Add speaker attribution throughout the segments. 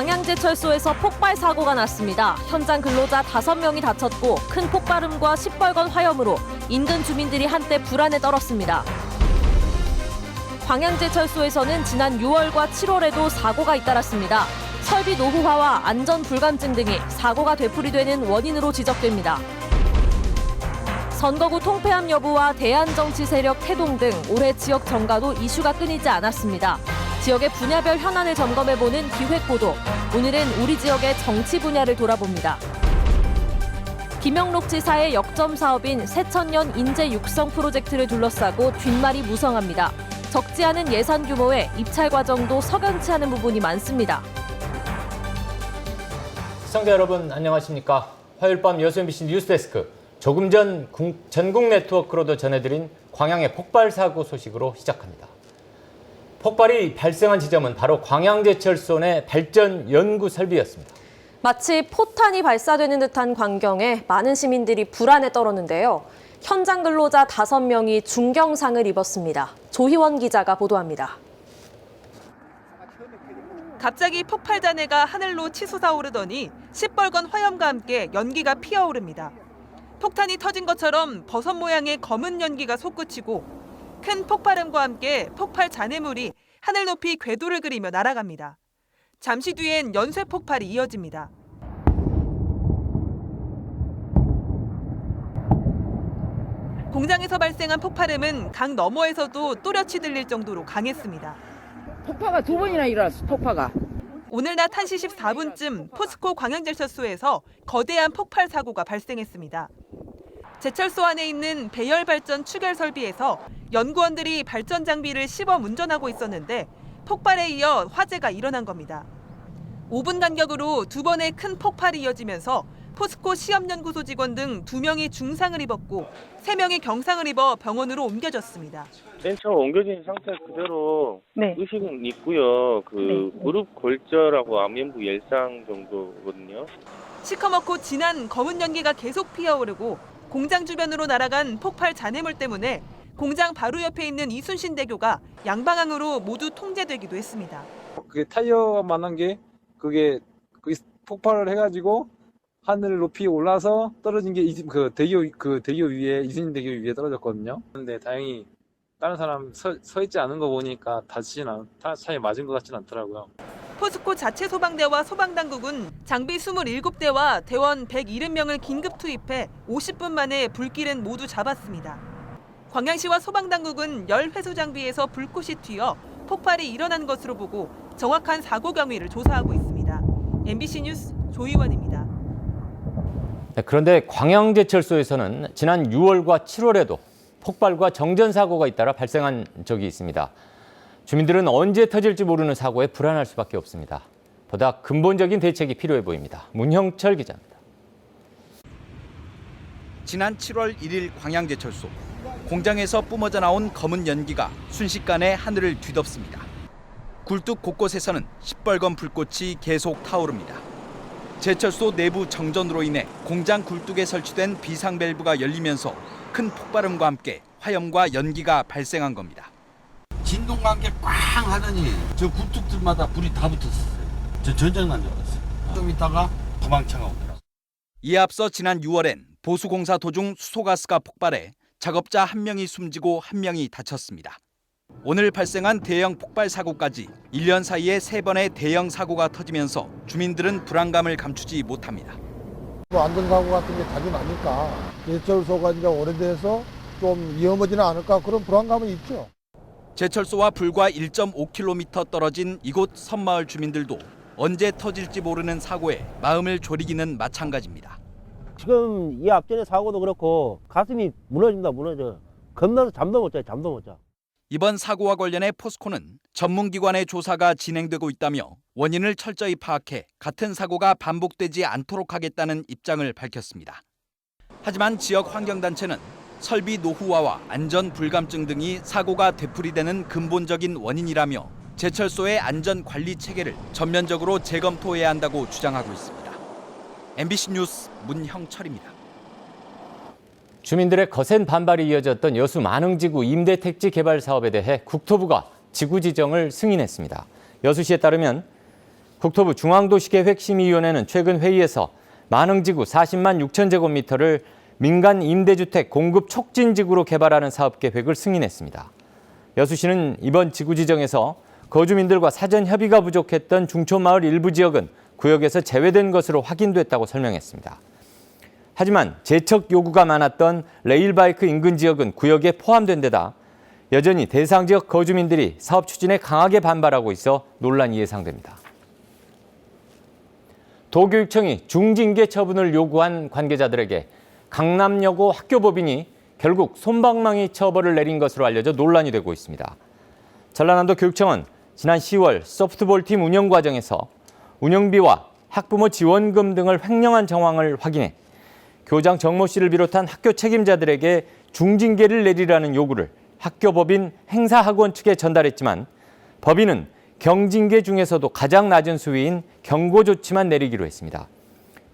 Speaker 1: 광양제철소에서 폭발 사고가 났습니다. 현장 근로자 5명이 다쳤고 큰 폭발음과 시뻘건 화염으로 인근 주민들이 한때 불안에 떨었습니다. 광양제철소에서는 지난 6월과 7월에도 사고가 잇따랐습니다. 설비 노후화와 안전 불감증 등이 사고가 되풀이되는 원인으로 지적됩니다. 선거구 통폐합 여부와 대안정치 세력 태동 등 올해 지역 정가도 이슈가 끊이지 않았습니다. 지역의 분야별 현안을 점검해보는 기획보도. 오늘은 우리 지역의 정치 분야를 돌아봅니다. 김영록 지사의 역점 사업인 새천년 인재 육성 프로젝트를 둘러싸고 뒷말이 무성합니다. 적지 않은 예산 규모에 입찰 과정도 석연치 않은 부분이 많습니다.
Speaker 2: 시청자 여러분 안녕하십니까? 화요일 밤 여수 MBC 뉴스데스크. 조금 전 전국 네트워크로도 전해드린 광양의 폭발 사고 소식으로 시작합니다. 폭발이 발생한 지점은 바로 광양제철소 내 발전 연구 설비였습니다.
Speaker 1: 마치 포탄이 발사되는 듯한 광경에 많은 시민들이 불안에 떨었는데요. 현장 근로자 5명이 중경상을 입었습니다. 조희원 기자가 보도합니다.
Speaker 3: 갑자기 폭발 잔해가 하늘로 치솟아 오르더니 시뻘건 화염과 함께 연기가 피어오릅니다. 폭탄이 터진 것처럼 버섯 모양의 검은 연기가 솟구치고 큰 폭발음과 함께 폭발 잔해물이 하늘 높이 궤도를 그리며 날아갑니다. 잠시 뒤엔 연쇄 폭발이 이어집니다. 공장에서 발생한 폭발음은 강 너머에서도 또렷이 들릴 정도로 강했습니다.
Speaker 4: 폭파가 2번이나 일어났어, 폭파가.
Speaker 3: 오늘 낮 1시 14분쯤 포스코 광양제철소에서 거대한 폭발 사고가 발생했습니다. 제철소 안에 있는 배열 발전 추결 설비에서 연구원들이 발전 장비를 시범 운전하고 있었는데 폭발에 이어 화재가 일어난 겁니다. 5분 간격으로 2번의 큰 폭발이 이어지면서 포스코 시험연구소 직원 등 2명이 중상을 입었고 3명이 경상을 입어 병원으로 옮겨졌습니다.
Speaker 5: 맨 처음 옮겨진 상태 그대로
Speaker 4: 네.
Speaker 5: 의식은 있고요. 무릎 골절하고 안면부 열상 정도거든요.
Speaker 3: 시커멓고 진한 검은 연기가 계속 피어오르고 공장 주변으로 날아간 폭발 잔해물 때문에 공장 바로 옆에 있는 이순신대교가 양방향으로 모두 통제되기도 했습니다.
Speaker 6: 그게 타이어만한 게 그게 폭발을 해가지고 하늘 높이 올라서 떨어진 게 대교 위에 이순신대교 위에 떨어졌거든요. 근데 다행히 다른 사람 서 있지 않은 거 보니까 차에 맞은 것 같지는 않더라고요.
Speaker 3: 포스코 자체 소방대와 소방당국은 장비 27대와 대원 170명을 긴급 투입해 50분 만에 불길은 모두 잡았습니다. 광양시와 소방당국은 10회수 장비에서 불꽃이 튀어 폭발이 일어난 것으로 보고 정확한 사고 경위를 조사하고 있습니다. MBC 뉴스 조희원입니다.
Speaker 2: 그런데 광양제철소에서는 지난 6월과 7월에도 폭발과 정전 사고가 잇따라 발생한 적이 있습니다. 주민들은 언제 터질지 모르는 사고에 불안할 수밖에 없습니다. 보다 근본적인 대책이 필요해 보입니다. 문형철 기자입니다.
Speaker 7: 지난 7월 1일 광양제철소. 공장에서 뿜어져 나온 검은 연기가 순식간에 하늘을 뒤덮습니다. 굴뚝 곳곳에서는 시뻘건 불꽃이 계속 타오릅니다. 제철소 내부 정전으로 인해 공장 굴뚝에 설치된 비상 밸브가 열리면서 큰 폭발음과 함께 화염과 연기가 발생한 겁니다.
Speaker 8: 진동과 함께 꽝 하더니 저 굴뚝들마다 불이 다 붙었어요. 저 전쟁난 줄 알았어요. 좀 있다가 도망차가 오더라고요.
Speaker 7: 이에 앞서 지난 6월엔 보수공사 도중 수소가스가 폭발해 작업자 1명이 숨지고 1명이 다쳤습니다. 오늘 발생한 대형 폭발 사고까지 1년 사이에 3번의 대형 사고가 터지면서 주민들은 불안감을 감추지 못합니다.
Speaker 9: 안전사고 같은 게 자주 나니까 제철소가 이제 오래돼서 좀 위험하지는 않을까 그런 불안감은 있죠.
Speaker 7: 제철소와 불과 1.5km 떨어진 이곳 섬마을 주민들도 언제 터질지 모르는 사고에 마음을 졸이기는 마찬가지입니다.
Speaker 10: 지금 이 앞전의 사고도 그렇고 가슴이 무너진다 무너져. 겁나서 잠도 못 자요. 잠도 못 자.
Speaker 7: 이번 사고와 관련해 포스코는 전문기관의 조사가 진행되고 있다며 원인을 철저히 파악해 같은 사고가 반복되지 않도록 하겠다는 입장을 밝혔습니다. 하지만 지역 환경단체는 설비 노후화와 안전 불감증 등이 사고가 되풀이되는 근본적인 원인이라며 제철소의 안전 관리 체계를 전면적으로 재검토해야 한다고 주장하고 있습니다. MBC 뉴스 문형철입니다.
Speaker 2: 주민들의 거센 반발이 이어졌던 여수 만흥지구 임대택지 개발 사업에 대해 국토부가 지구 지정을 승인했습니다. 여수시에 따르면 국토부 중앙도시계획심의위원회는 최근 회의에서 만흥지구 40만 6천 제곱미터를 민간 임대주택 공급 촉진지구로 개발하는 사업계획을 승인했습니다. 여수시는 이번 지구 지정에서 거주민들과 사전 협의가 부족했던 중촌마을 일부 지역은 구역에서 제외된 것으로 확인됐다고 설명했습니다. 하지만 재척 요구가 많았던 레일바이크 인근 지역은 구역에 포함된 데다 여전히 대상 지역 거주민들이 사업 추진에 강하게 반발하고 있어 논란이 예상됩니다. 도교육청이 중징계 처분을 요구한 관계자들에게 강남여고 학교법인이 결국 솜방망이 처벌을 내린 것으로 알려져 논란이 되고 있습니다. 전라남도 교육청은 지난 10월 소프트볼팀 운영 과정에서 운영비와 학부모 지원금 등을 횡령한 정황을 확인해 교장 정모 씨를 비롯한 학교 책임자들에게 중징계를 내리라는 요구를 학교법인 행사학원 측에 전달했지만 법인은 경징계 중에서도 가장 낮은 수위인 경고 조치만 내리기로 했습니다.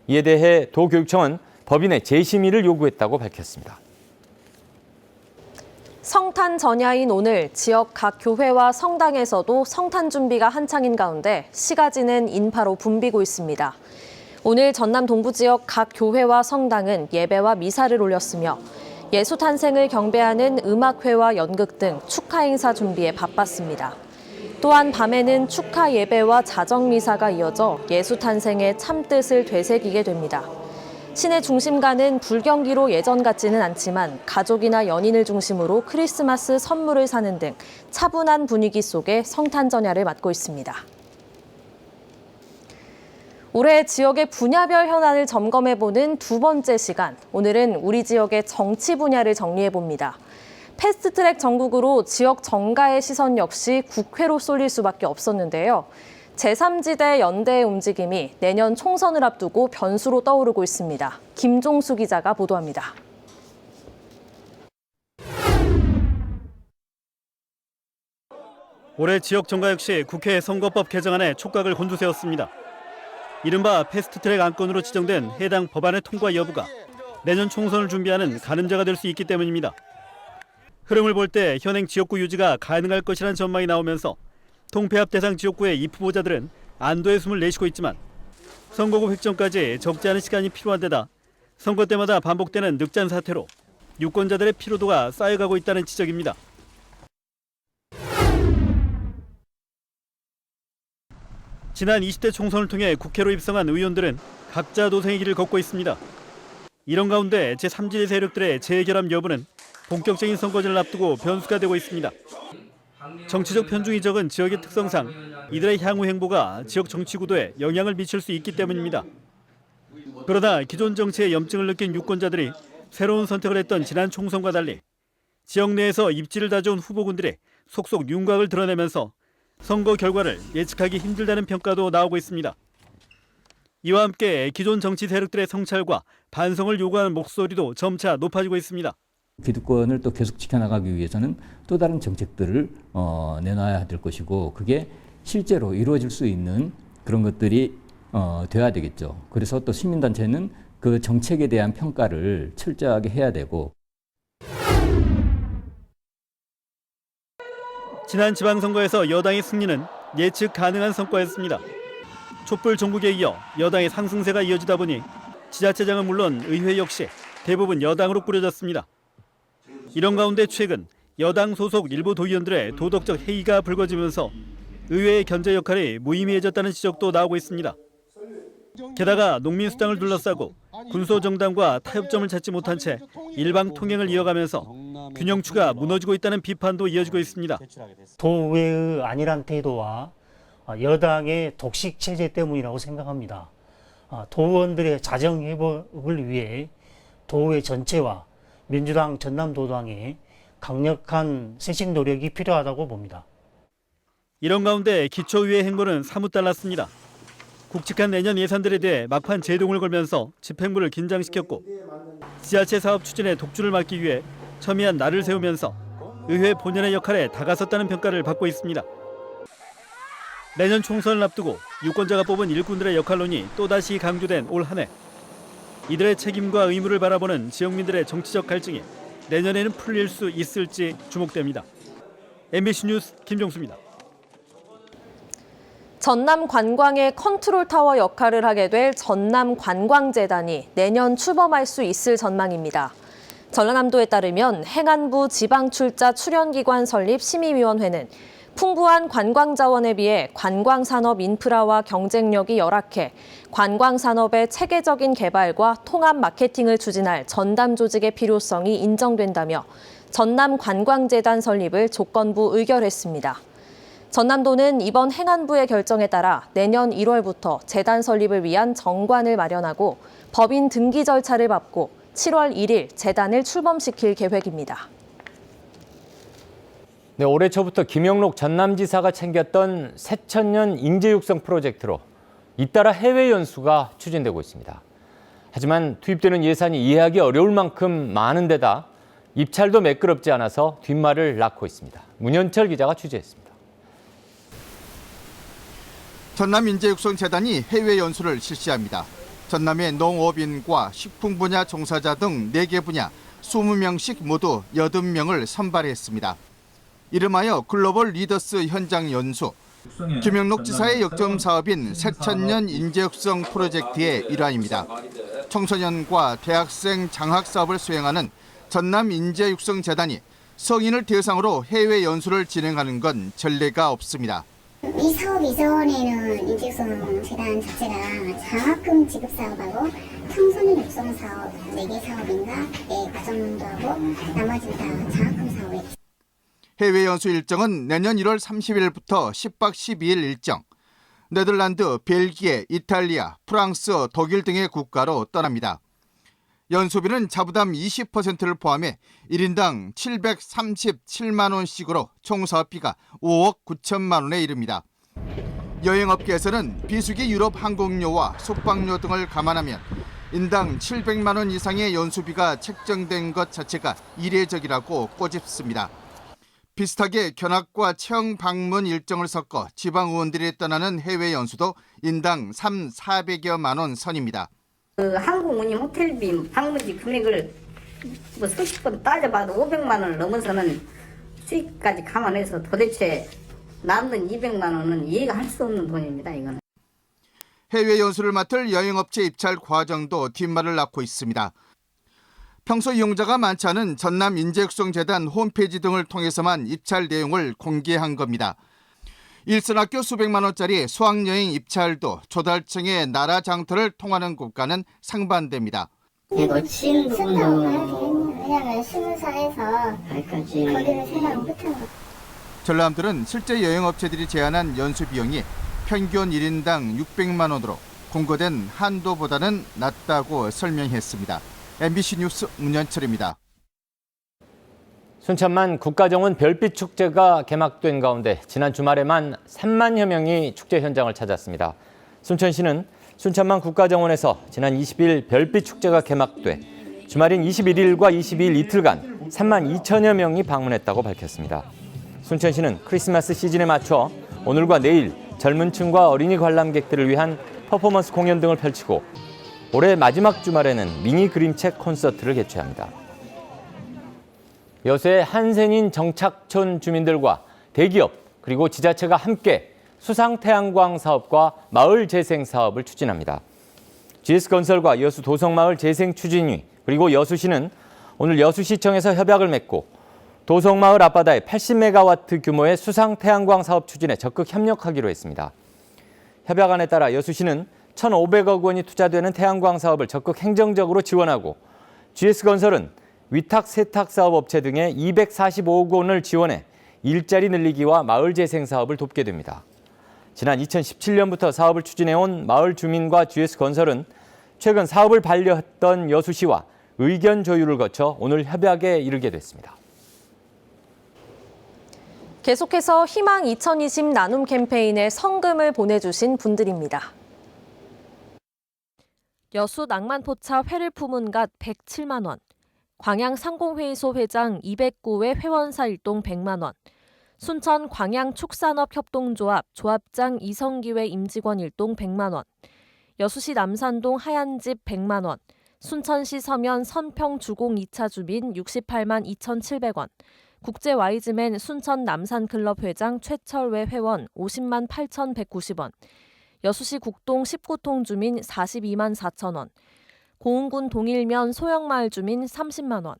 Speaker 2: 이에 대해 도교육청은 법인의 재심의를 요구했다고 밝혔습니다.
Speaker 1: 성탄 전야인 오늘 지역 각 교회와 성당에서도 성탄 준비가 한창인 가운데 시가지는 인파로 붐비고 있습니다. 오늘 전남 동부 지역 각 교회와 성당은 예배와 미사를 올렸으며 예수 탄생을 경배하는 음악회와 연극 등 축하 행사 준비에 바빴습니다. 또한 밤에는 축하 예배와 자정 미사가 이어져 예수 탄생의 참뜻을 되새기게 됩니다. 시내 중심가는 불경기로 예전 같지는 않지만 가족이나 연인을 중심으로 크리스마스 선물을 사는 등 차분한 분위기 속에 성탄 전야를 맞고 있습니다. 올해 지역의 분야별 현안을 점검해보는 두 번째 시간. 오늘은 우리 지역의 정치 분야를 정리해봅니다. 패스트트랙 전국으로 지역 정가의 시선 역시 국회로 쏠릴 수밖에 없었는데요. 제3지대 연대의 움직임이 내년 총선을 앞두고 변수로 떠오르고 있습니다. 김종수 기자가 보도합니다.
Speaker 11: 올해 지역 정가 역시 국회 선거법 개정안에 촉각을 곤두세웠습니다. 이른바 패스트트랙 안건으로 지정된 해당 법안의 통과 여부가 내년 총선을 준비하는 가늠자가 될 수 있기 때문입니다. 흐름을 볼 때 현행 지역구 유지가 가능할 것이라는 전망이 나오면서 통폐합 대상 지역구의 입 후보자들은 안도의 숨을 내쉬고 있지만 선거구 획정까지 적지 않은 시간이 필요한 데다 선거 때마다 반복되는 늑장 사태로 유권자들의 피로도가 쌓여가고 있다는 지적입니다. 지난 20대 총선을 통해 국회로 입성한 의원들은 각자 도생의 길을 걷고 있습니다. 이런 가운데 제3지대 세력들의 재결합 여부는 본격적인 선거전을 앞두고 변수가 되고 있습니다. 정치적 편중이 적은 지역의 특성상 이들의 향후 행보가 지역 정치 구도에 영향을 미칠 수 있기 때문입니다. 그러나 기존 정치의 염증을 느낀 유권자들이 새로운 선택을 했던 지난 총선과 달리 지역 내에서 입지를 다져온 후보군들의 속속 윤곽을 드러내면서 선거 결과를 예측하기 힘들다는 평가도 나오고 있습니다. 이와 함께 기존 정치 세력들의 성찰과 반성을 요구하는 목소리도 점차 높아지고 있습니다.
Speaker 12: 기득권을 또 계속 지켜나가기 위해서는 또 다른 정책들을 내놔야 될 것이고 그게 실제로 이루어질 수 있는 그런 것들이 돼야 되겠죠. 그래서 또 시민단체는 그 정책에 대한 평가를 철저하게 해야 되고.
Speaker 11: 지난 지방선거에서 여당의 승리는 예측 가능한 성과였습니다. 촛불 종국에 이어 여당의 상승세가 이어지다 보니 지자체장은 물론 의회 역시 대부분 여당으로 꾸려졌습니다. 이런 가운데 최근 여당 소속 일부 도의원들의 도덕적 해이가 불거지면서 의회의 견제 역할이 무의미해졌다는 지적도 나오고 있습니다. 게다가 농민수당을 둘러싸고 군소정당과 타협점을 찾지 못한 채 일방 통행을 이어가면서 균형추가 무너지고 있다는 비판도 이어지고 있습니다.
Speaker 13: 도의회의 안일한 태도와 여당의 독식 체제 때문이라고 생각합니다. 도의원들의 자정 회복을 위해 도의회 전체와 민주당 전남도당의 강력한 쇄신 노력이 필요하다고 봅니다.
Speaker 11: 이런 가운데 기초의회 행보는 사뭇 달랐습니다. 굵직한 내년 예산들에 대해 막판 제동을 걸면서 집행부를 긴장시켰고 지자체 사업 추진에 독주를 막기 위해 첨예한 날을 세우면서 의회 본연의 역할에 다가섰다는 평가를 받고 있습니다. 내년 총선을 앞두고 유권자가 뽑은 일꾼들의 역할론이 또다시 강조된 올 한 해. 이들의 책임과 의무를 바라보는 지역민들의 정치적 갈증이 내년에는 풀릴 수 있을지 주목됩니다. MBC 뉴스 김종수입니다.
Speaker 1: 전남 관광의 컨트롤타워 역할을 하게 될 전남관광재단이 내년 출범할 수 있을 전망입니다. 전라남도에 따르면 행안부 지방출자 출연기관 설립 심의위원회는 풍부한 관광자원에 비해 관광산업 인프라와 경쟁력이 열악해 관광산업의 체계적인 개발과 통합 마케팅을 추진할 전담 조직의 필요성이 인정된다며 전남관광재단 설립을 조건부 의결했습니다. 전남도는 이번 행안부의 결정에 따라 내년 1월부터 재단 설립을 위한 정관을 마련하고 법인 등기 절차를 밟고 7월 1일 재단을 출범시킬 계획입니다.
Speaker 2: 네, 올해 초부터 김영록 전남지사가 챙겼던 새천년 인재육성 프로젝트로 잇따라 해외 연수가 추진되고 있습니다. 하지만 투입되는 예산이 이해하기 어려울 만큼 많은 데다 입찰도 매끄럽지 않아서 뒷말을 낳고 있습니다. 문현철 기자가 취재했습니다.
Speaker 14: 전남인재육성재단이 해외 연수를 실시합니다. 전남의 농업인과 식품 분야 종사자 등 4개 분야 20명씩 모두 80명을 선발했습니다. 이름하여 글로벌 리더스 현장 연수. 김영록 지사의 역점 사업인 새천년 인재육성 프로젝트의 일환입니다. 청소년과 대학생 장학 사업을 수행하는 전남인재육성재단이 성인을 대상으로 해외 연수를 진행하는 건 전례가 없습니다.
Speaker 15: 이 사업 이전에는 인재육성 재단 자체가 장학금 지급 사업하고 청소년 육성 사업 4개 사업인가 과정도 하고 나머지는 다 장학금 사업에.
Speaker 14: 해외 연수 일정은 내년 1월 30일부터 10박 12일 일정. 네덜란드, 벨기에, 이탈리아, 프랑스, 독일 등의 국가로 떠납니다. 연수비는 자부담 20%를 포함해 1인당 737만 원씩으로 총 사업비가 5억 9천만 원에 이릅니다. 여행업계에서는 비수기 유럽 항공료와 숙박료 등을 감안하면 인당 700만 원 이상의 연수비가 책정된 것 자체가 이례적이라고 꼬집습니다. 비슷하게 견학과 체험 방문 일정을 섞어 지방 의원들이 떠나는 해외 연수도 인당 400여만 원 선입니다.
Speaker 16: 항공 운임 호텔비 방문지 금액을 수십 번 따져봐도 500만 원을 넘어서는 수익까지 감안해서 도대체 남는 200만 원은 이해가 할 수 없는 돈입니다. 이거는.
Speaker 14: 해외 연수를 맡을 여행업체 입찰 과정도 뒷말을 낳고 있습니다. 평소 이용자가 많지 않은 전남인재육성재단 홈페이지 등을 통해서만 입찰 내용을 공개한 겁니다. 일선학교 수백만 원짜리 수학여행 입찰도 조달청의 나라 장터를 통하는 곳과는 상반됩니다.
Speaker 15: 놓친 부분도 왜냐면 신문사에서 거기를 생각 못하는 거.
Speaker 14: 전람들은 실제 여행업체들이 제안한 연수 비용이 평균 1인당 600만 원으로 공고된 한도보다는 낮다고 설명했습니다. MBC 뉴스 문현철입니다.
Speaker 2: 순천만 국가정원 별빛 축제가 개막된 가운데 지난 주말에만 3만여 명이 축제 현장을 찾았습니다. 순천시는 순천만 국가정원에서 지난 20일 별빛 축제가 개막돼 주말인 21일과 22일 이틀간 3만 2천여 명이 방문했다고 밝혔습니다. 순천시는 크리스마스 시즌에 맞춰 오늘과 내일 젊은 층과 어린이 관람객들을 위한 퍼포먼스 공연 등을 펼치고 올해 마지막 주말에는 미니 그림책 콘서트를 개최합니다. 여수의 한센인 정착촌 주민들과 대기업 그리고 지자체가 함께 수상태양광 사업과 마을 재생 사업을 추진합니다. GS건설과 여수 도성마을 재생추진위 그리고 여수시는 오늘 여수시청에서 협약을 맺고 도성마을 앞바다에 80메가와트 규모의 수상태양광 사업 추진에 적극 협력하기로 했습니다. 협약안에 따라 여수시는 1,500억 원이 투자되는 태양광 사업을 적극 행정적으로 지원하고 GS건설은 위탁 세탁 사업 업체 등에 245억 원을 지원해 일자리 늘리기와 마을 재생 사업을 돕게 됩니다. 지난 2017년부터 사업을 추진해온 마을 주민과 GS건설은 최근 사업을 반려했던 여수시와 의견 조율을 거쳐 오늘 협약에 이르게 됐습니다.
Speaker 1: 계속해서 희망 2020 나눔 캠페인에 성금을 보내주신 분들입니다. 여수 낭만포차 회를 품은 갓 107만 원, 광양상공회의소 회장 209회 회원사 일동 100만 원, 순천 광양축산업협동조합 조합장 이성기회 임직원 일동 100만 원, 여수시 남산동 하얀집 100만 원, 순천시 서면 선평 주공 2차 주민 68만 2,700원, 국제 와이즈맨 순천 남산클럽 회장 최철외 회원 50만 8,190원, 여수시 국동 19통 주민 42만 4천 원, 고흥군 동일면 소영마을 주민 30만 원,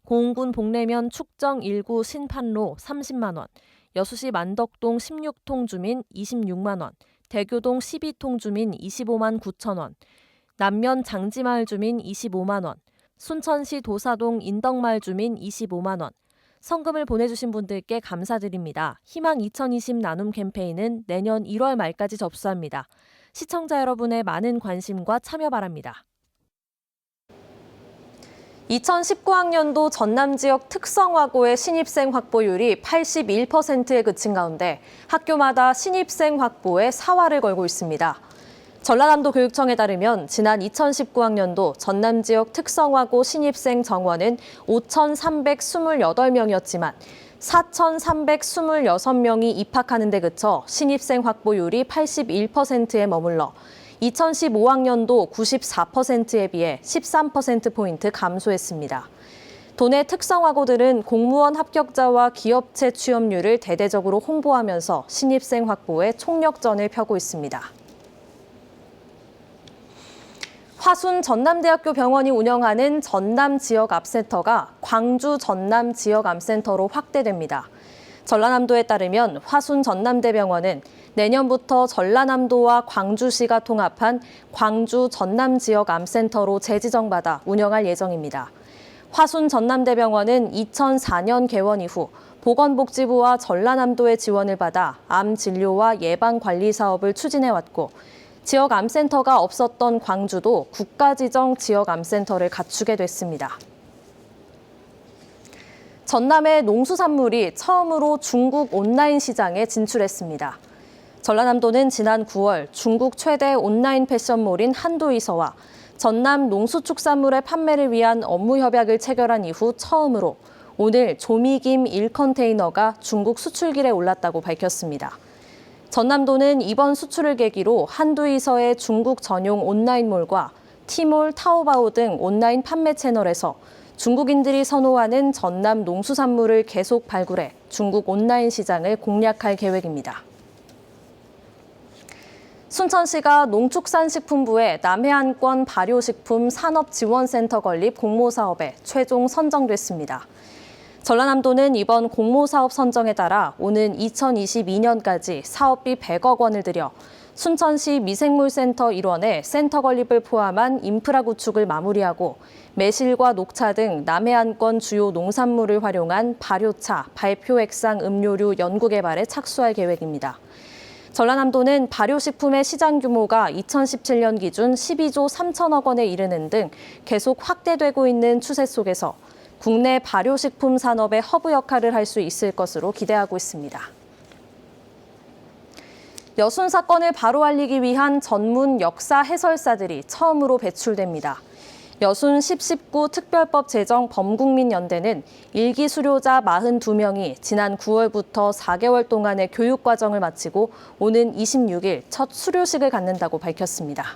Speaker 1: 고흥군 복내면 축정 1구 신판로 30만 원, 여수시 만덕동 16통 주민 26만 원, 대교동 12통 주민 25만 9천 원, 남면 장지마을 주민 25만 원, 순천시 도사동 인덕마을 주민 25만 원, 성금을 보내주신 분들께 감사드립니다. 희망 2020 나눔 캠페인은 내년 1월 말까지 접수합니다. 시청자 여러분의 많은 관심과 참여 바랍니다. 2019학년도 전남 지역 특성화고의 신입생 확보율이 81%에 그친 가운데 학교마다 신입생 확보에 사활을 걸고 있습니다. 전라남도 교육청에 따르면 지난 2019학년도 전남 지역 특성화고 신입생 정원은 5,328명이었지만 4,326명이 입학하는 데 그쳐 신입생 확보율이 81%에 머물러 2015학년도 94%에 비해 13%포인트 감소했습니다. 도내 특성화고들은 공무원 합격자와 기업체 취업률을 대대적으로 홍보하면서 신입생 확보에 총력전을 펴고 있습니다. 화순 전남대학교 병원이 운영하는 전남지역암센터가 광주 전남지역암센터로 확대됩니다. 전라남도에 따르면 화순 전남대병원은 내년부터 전라남도와 광주시가 통합한 광주 전남지역암센터로 재지정받아 운영할 예정입니다. 화순 전남대병원은 2004년 개원 이후 보건복지부와 전라남도의 지원을 받아 암 진료와 예방 관리 사업을 추진해왔고 지역암센터가 없었던 광주도 국가지정 지역암센터를 갖추게 됐습니다. 전남의 농수산물이 처음으로 중국 온라인 시장에 진출했습니다. 전라남도는 지난 9월 중국 최대 온라인 패션몰인 한도이서와 전남 농수축산물의 판매를 위한 업무 협약을 체결한 이후 처음으로 오늘 조미김 1컨테이너가 중국 수출길에 올랐다고 밝혔습니다. 전남도는 이번 수출을 계기로 한도이서의 중국 전용 온라인몰과 티몰, 타오바오 등 온라인 판매 채널에서 중국인들이 선호하는 전남 농수산물을 계속 발굴해 중국 온라인 시장을 공략할 계획입니다. 순천시가 농축산식품부의 남해안권 발효식품 산업지원센터 건립 공모사업에 최종 선정됐습니다. 전라남도는 이번 공모사업 선정에 따라 오는 2022년까지 사업비 100억 원을 들여 순천시 미생물센터 일원의 센터 건립을 포함한 인프라 구축을 마무리하고 매실과 녹차 등 남해안권 주요 농산물을 활용한 발효차, 발표액상 음료류 연구 개발에 착수할 계획입니다. 전라남도는 발효식품의 시장 규모가 2017년 기준 12조 3천억 원에 이르는 등 계속 확대되고 있는 추세 속에서 국내 발효식품 산업의 허브 역할을 할 수 있을 것으로 기대하고 있습니다. 여순 사건을 바로 알리기 위한 전문 역사 해설사들이 처음으로 배출됩니다. 여순 10.19 특별법 제정 범국민연대는 일기 수료자 42명이 지난 9월부터 4개월 동안의 교육과정을 마치고 오는 26일 첫 수료식을 갖는다고 밝혔습니다.